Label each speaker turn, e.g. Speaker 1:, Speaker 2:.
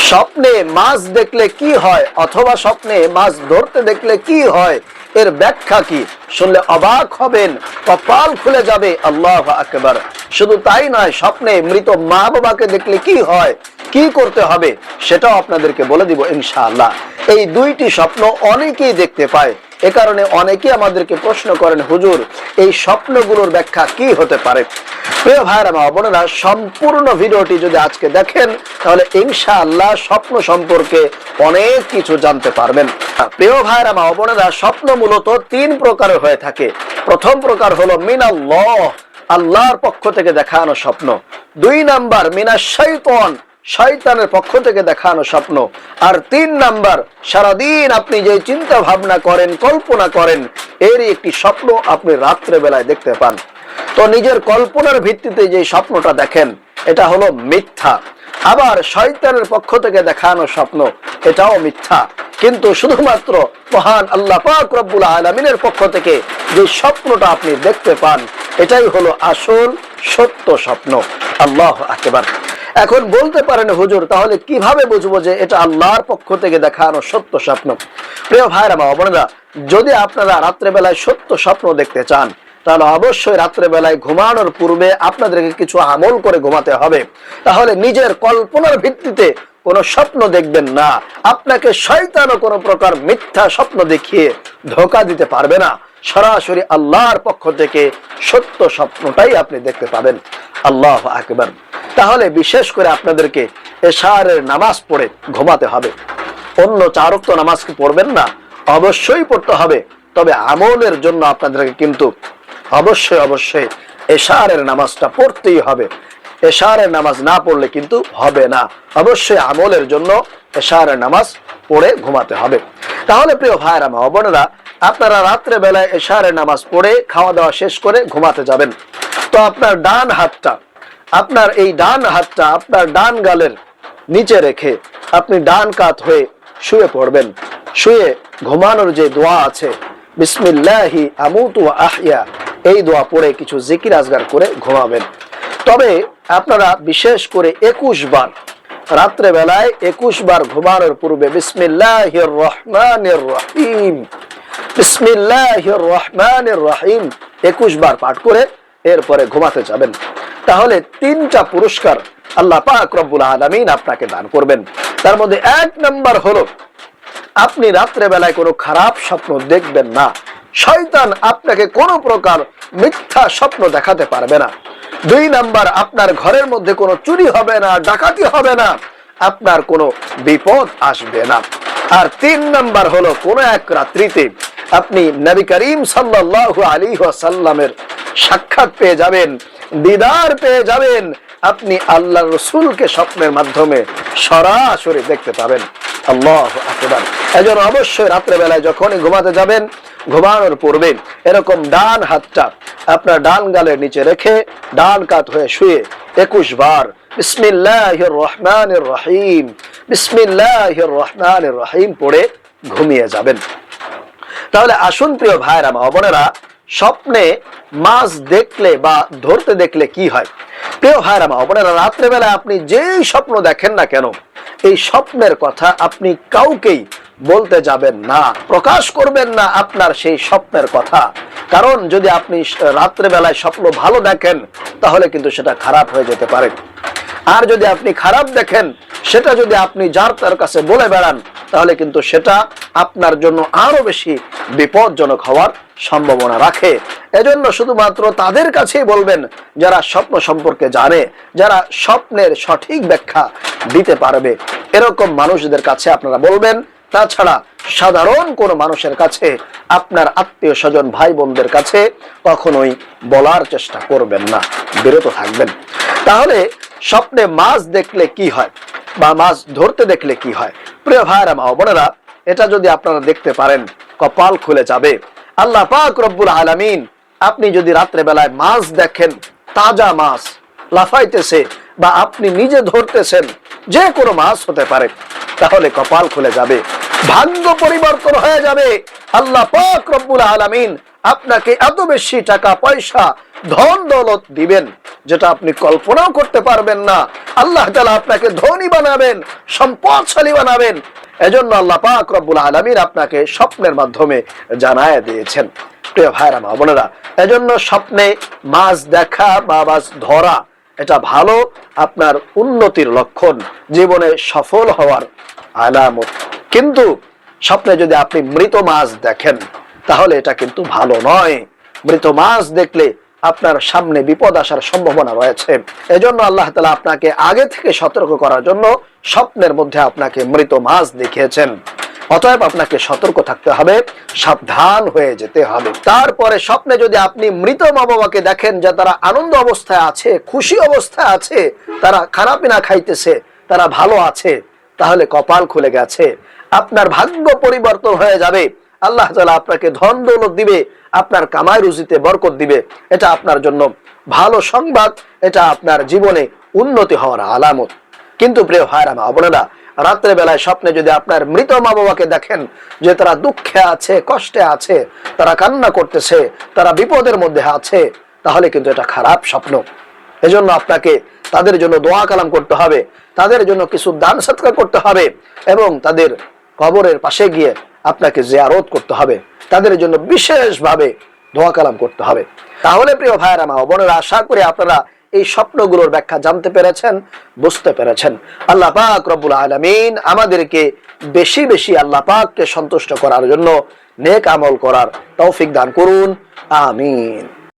Speaker 1: স্বপ্নে মাছ দেখলে কি হয় অথবা স্বপ্নে মাছ ধরতে দেখলে কি হয়, এর ব্যাখ্যা কি? শুনলে অবাক হবেন, কপাল খুলে যাবে। আল্লাহু আকবার। শুধু তাই নয়, স্বপ্নে মৃত মা বাবাকে দেখলে কি হয়, কি করতে হবে, সেটাও আপনাদেরকে বলে দিব ইনশাআল্লাহ। এই দুইটি স্বপ্ন অনেকেই দেখতে পায়। এ কারণে অনেকেই আমাদেরকে প্রশ্ন করেন, হুজুর এই স্বপ্নগুলোর ব্যাখ্যা কি হতে পারে? প্রিয় ভাইরা মা বোনেরা, সম্পূর্ণ ভিডিওটি যদি আজকে দেখেন তাহলে ইনশাআল্লাহ স্বপ্ন সম্পর্কে অনেক কিছু জানতে পারবেন। প্রিয় ভাইরা মা বোনেরা, স্বপ্ন মূলত তিন প্রকারের হয়ে থাকে। প্রথম প্রকার হলো মিনাল্লাহ, আল্লাহর পক্ষ থেকে দেখানো স্বপ্ন। দুই নাম্বার মিনাশ শাইতান, শয়তানের পক্ষ থেকে দেখানো স্বপ্ন। আর তিন নাম্বার, সারাদিন আপনি যে চিন্তা ভাবনা করেন, কল্পনা করেন, এরই একটি স্বপ্ন আপনি রাত্রে বেলায় দেখতে পান। তো নিজের কল্পনার ভিত্তিতে যে স্বপ্নটা দেখেন এটা হলো মিথ্যা। আবার শয়তানের পক্ষ থেকে দেখানো স্বপ্ন, এটাও মিথ্যা। কিন্তু শুধুমাত্র মহান আল্লাহ পাক রব্বুল আলামিনের পক্ষ থেকে যে স্বপ্নটা আপনি দেখতে পান, এটাই হলো আসল সত্য স্বপ্ন। আল্লাহু আকবার। এখন বলতে পারেন, হুজুর তাহলে কিভাবে বুঝবো যে এটা আল্লাহর পক্ষ থেকে দেখানো সত্য স্বপ্ন? প্রিয় ভাইরা মা বোনেরা, যদি আপনারা রাত্রে বেলায় সত্য স্বপ্ন দেখতে চান তাহলে অবশ্যই রাত্রে বেলায় ঘুমানোর পূর্বে আপনাদেরকে কিছু আমল করে ঘুমাতে হবে। তাহলে নিজের কল্পনার ভিত্তিতে কোনো স্বপ্ন দেখবেন না। আপনাকে শয়তানও কোনো প্রকার মিথ্যা স্বপ্ন দেখিয়ে ধোঁকা দিতে পারবে না। সরাসরি আল্লাহর পক্ষ থেকে সত্য স্বপ্নটাই আপনি দেখতে পাবেন। আল্লাহু আকবার। তাহলে বিশেষ করে আপনাদেরকে এশারের নামাজ পড়ে ঘুমাতে হবে। অন্য 4 ওয়াক্ত নামাজ কি পড়বেন না? অবশ্যই পড়তে হবে, তবে আমলের জন্য আপনাদেরকে কিন্তু অবশ্যই এশারের নামাজটা পড়তেই হবে। এশারের নামাজ না পড়লে কিন্তু হবে না। অবশ্যই আমলের জন্য এশারের নামাজ পড়ে ঘুমাতে হবে। তাহলে প্রিয় ভাইরা মা বোনেরা, আপনারা রাত্রে বেলায় এশারের নামাজ পড়ে খাওয়া দাওয়া শেষ করে ঘুমাতে যাবেন। তো আপনার ডান হাতটা আপনার ডান গালের নিচে রেখে আপনি ডান কাত হয়ে শুয়ে পড়বেন। শুয়ে ঘুমানোর যে দোয়া আছে, বিসমিল্লাহি আমুতু ওয়া আহইয়া, এই দোয়া পড়ে কিছু জিকির আজগার করে ঘুমাবেন। তবে আপনারা বিশেষ করে 21 বার রাত্রে বেলায় 21 বার ঘুমানোর পূর্বে বিসমিল্লাহির রহমানির রহিম, বিসমিল্লাহির রহমানির রহিম 21 বার পাঠ করে এরপরে ঘুমাতে যাবেন। তাহলে 3টা পুরস্কার আল্লাহ পাক রব্বুল আলামিন আপনাকে দান করবেন। তার মধ্যে 1 নাম্বার হলো আপনি রাত্রে বেলায় কোনো খারাপ স্বপ্ন দেখবেন না। শয়তান আপনাকে কোনো প্রকার মিথ্যা স্বপ্ন দেখাতে পারবে না। 2 নাম্বার, আপনার ঘরের মধ্যে কোনো চুরি হবে না, ডাকাতি হবে না, আপনার কোনো বিপদ আসবে না। আর 3 নাম্বার হলো কোন এক রাত্রিতে আপনি নবী করিম সাল্লাল্লাহু আলাইহি ওয়াসাল্লামের সাক্ষাৎ পেয়ে যাবেন, দিদার পেয়ে যাবেন। আপনি আল্লাহর রাসূলকে স্বপ্নের মাধ্যমে সরাসরি দেখতে পাবেন। আল্লাহু আকবার। এজন্য অবশ্যই রাত্রে বেলায় যখনই ঘুমাতে যাবেন, ঘুমানোর পূর্বে এরকম ডান হাতটা আপনার ডান গালের নিচে রেখে ডান কাত হয়ে শুয়ে 21 বার বিসমিল্লাহির রহমানির রহিম, বিসমিল্লাহির রহমানির রহিম পড়ে ঘুমিয়ে যাবেন। তাহলে আসুন প্রিয় ভাইরা মা বোনেরা, স্বপ্নে মাছ দেখলে বা ধরতে দেখলে কি হয়? প্রিয় ভাইরা মা বোনেরা, রাত্রে বেলায় আপনি যেই স্বপ্ন দেখেন না কেন, এই স্বপ্নের কথা আপনি কাউকেই বলতে যাবেন না, প্রকাশ করবেন না আপনার সেই স্বপ্নের কথা। কারণ যদি আপনি রাত্রে বেলায় স্বপ্ন ভালো দেখেন তাহলে কিন্তু সেটা খারাপ হয়ে যেতে পারে। আর যদি আপনি খারাপ দেখেন, সেটা যদি আপনি যার তার কাছে বলে বেড়ান, তাহলে কিন্তু সেটা আপনার জন্য আরো বেশি বিপজ্জনক হওয়ার সম্ভাবনা রাখে। এজন্য শুধুমাত্র তাদের কাছেই বলবেন যারা স্বপ্ন সম্পর্কে জানে, যারা স্বপ্নের সঠিক ব্যাখ্যা দিতে পারবে, এরকম মানুষদের কাছে আপনারা বলবেন। তাছাড়া সাধারণ কোনো মানুষের কাছে, আপনার আত্মীয় স্বজন ভাই বোনদের কাছে কখনোই বলার চেষ্টা করবেন না, বিরত থাকবেন। তাহলে স্বপ্নে মাছ দেখলে কি হয় বা মাছ ধরতে দেখলে কি হয়? প্রিয় ভাইরা মা বোনেরা, এটা যদি আপনারা দেখতে পারেন কপাল খুলে যাবে। আল্লাহ পাক রব্বুল আলামিন, আপনি যদি রাত্রে বেলায় মাছ দেখেন, তাজা মাছ লাফাইতেছে বা আপনি নিজে ধরতেছেন, যে কোনো মাছ হতে পারে, তাহলে কপাল খুলে যাবে, ভাগ্য পরিবর্তন হয়ে যাবে। আল্লাহ পাক রব্বুল আলামিন আপনাকে এত বেশি টাকা পয়সা ধন দৌলত দিবেন যেটা আপনি কল্পনাও করতে পারবেন না। আল্লাহ তাআলা আপনাকে ধনী বানাবেন, সম্পদশালী বানাবেন। এজন্য আল্লাহ পাক রব্বুল আলামিন আপনাকে স্বপ্নের মাধ্যমে জানায় দিয়েছেন। প্রিয় ভাইরা মা বোনেরা, এজন্য স্বপ্নে মাছ দেখা বা মাছ ধরা এটা ভালো, আপনার উন্নতির লক্ষণ, জীবনে সফল হওয়ার আলামত। কিন্তু স্বপ্নে যদি আপনি মৃত মাছ দেখেন তাহলে এটা কিন্তু ভালো নয়। মৃত মাছ দেখলে আপনার সামনে বিপদ আসার সম্ভাবনা রয়েছে। এজন্য আল্লাহ তাআলা আপনাকে আগে থেকে সতর্ক করার জন্য স্বপ্নের মধ্যে আপনাকে মৃত মাছ দেখিয়েছেন। অতএব আপনাকে সতর্ক থাকতে হবে, সাবধান হয়ে যেতে হবে। তারপরে স্বপ্নে যদি আপনি মৃত মা বাবাকে দেখেন যে তারা আনন্দ অবস্থায় আছে, খুশি অবস্থায় আছে, তারা খানা পিনা খাইতেছে, তারা ভালো আছে, তাহলে কপাল খুলে গেছে, আপনার ভাগ্য পরিবর্তন হয়ে যাবে। আল্লাহ তাআলা আপনাকে ধন দৌলত দিবে, আপনার কামাই রুজিতে বরকত দিবে। এটা আপনার জন্য ভালো সংবাদ, এটা আপনার জীবনে উন্নতি হওয়ার আলামত। কিন্তু প্রিয় ভাইরা মা বোনেরা, রাত্রে বেলায় স্বপ্নে যদি আপনার মৃত মা বাবাকে দেখেন যে তারা দুঃখে আছে, কষ্টে আছে, তারা কান্না করতেছে, তারা বিপদের মধ্যে আছে, তাহলে কিন্তু এটা খারাপ স্বপ্ন। এজন্য আপনাকে তাদের জন্য দোয়া কালাম করতে হবে, তাদের জন্য কিছু দান সৎকার করতে হবে এবং তাদের কবরের পাশে গিয়ে আপনাকে জিয়ারত করতে হবে, তাদের জন্য বিশেষভাবে দোয়া কালাম করতে হবে। তাহলে প্রিয় ভাইরা মা বোনেরা, আশা করি আপনারা এই স্বপ্নগুলোর ব্যাখ্যা জানতে পেরেছেন, বুঝতে পেরেছেন। আল্লাহ পাক রব্বুল আলামিন আমাদেরকে বেশি বেশি আল্লাহ পাককে সন্তুষ্ট করার জন্য নেক আমল করার তৌফিক দান করুন। আমিন।